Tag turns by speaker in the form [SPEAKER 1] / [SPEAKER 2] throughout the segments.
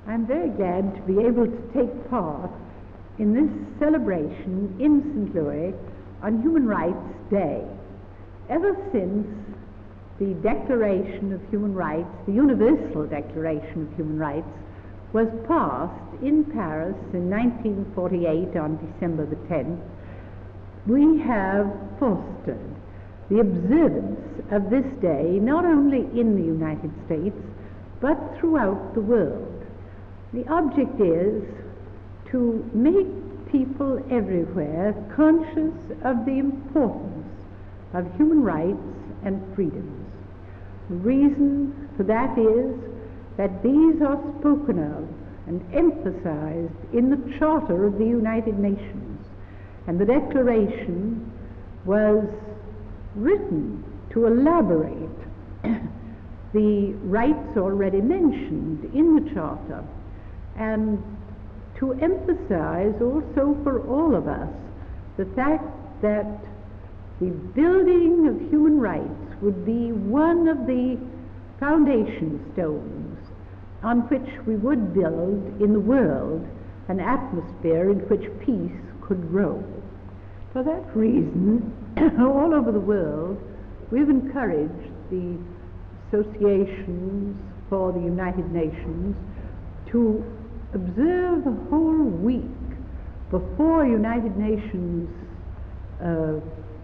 [SPEAKER 1] I'm very glad to be able to take part in this celebration in St. Louis on Human Rights Day. Ever since the Declaration of Human Rights, the Universal Declaration of Human Rights, was passed in Paris in 1948 on December the 10th, we have fostered the observance of this day not only in the United States but throughout the world. The object is to make people everywhere conscious of the importance of human rights and freedoms. The reason for that is that these are spoken of and emphasized in the Charter of the United Nations, and the Declaration was written to elaborate the rights already mentioned in the Charter, and to emphasize also for all of us the fact that the building of human rights would be one of the foundation stones on which we would build in the world an atmosphere in which peace could grow. For that reason, all over the world, we've encouraged the associations for the United Nations to observe a whole week before United Nations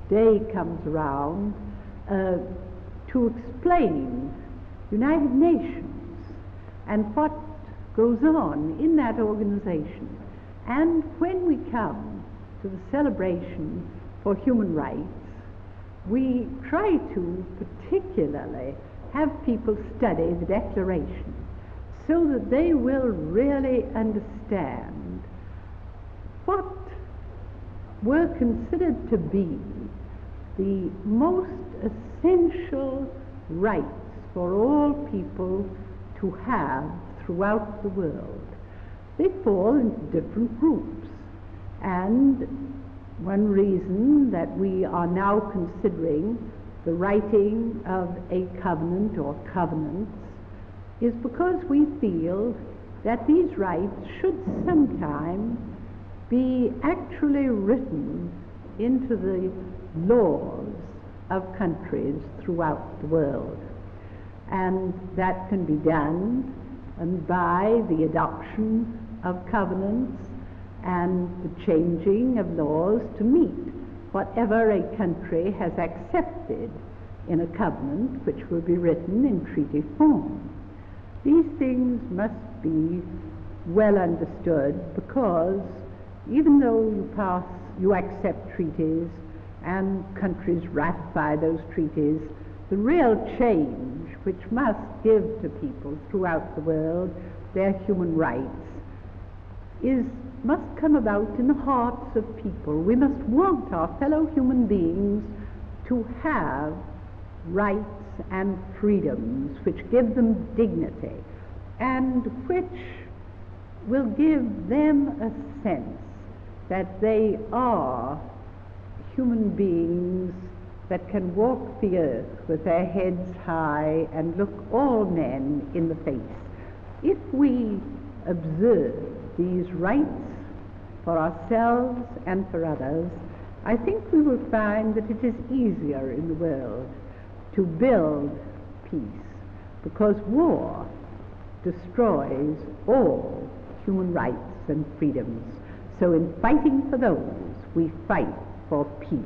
[SPEAKER 1] Day comes around to explain United Nations and what goes on in that organization. And when we come to the celebration for human rights, we try to particularly have people study the Declaration so that they will really understand what were considered to be the most essential rights for all people to have throughout the world. They fall into different groups, and one reason that we are now considering the writing of a covenant or covenants is because we feel that these rights should sometime be actually written into the laws of countries throughout the world. And that can be done by the adoption of covenants and the changing of laws to meet whatever a country has accepted in a covenant which will be written in treaty form. These things must be well understood, because even though you accept treaties and countries ratify those treaties, the real change which must give to people throughout the world their human rights must come about in the hearts of people. We must want our fellow human beings to have rights and freedoms which give them dignity and which will give them a sense that they are human beings that can walk the earth with their heads high and look all men in the face. If we observe these rights for ourselves and for others, I think we will find that it is easier in the world to build peace, because war destroys all human rights and freedoms. So in fighting for those, we fight for peace.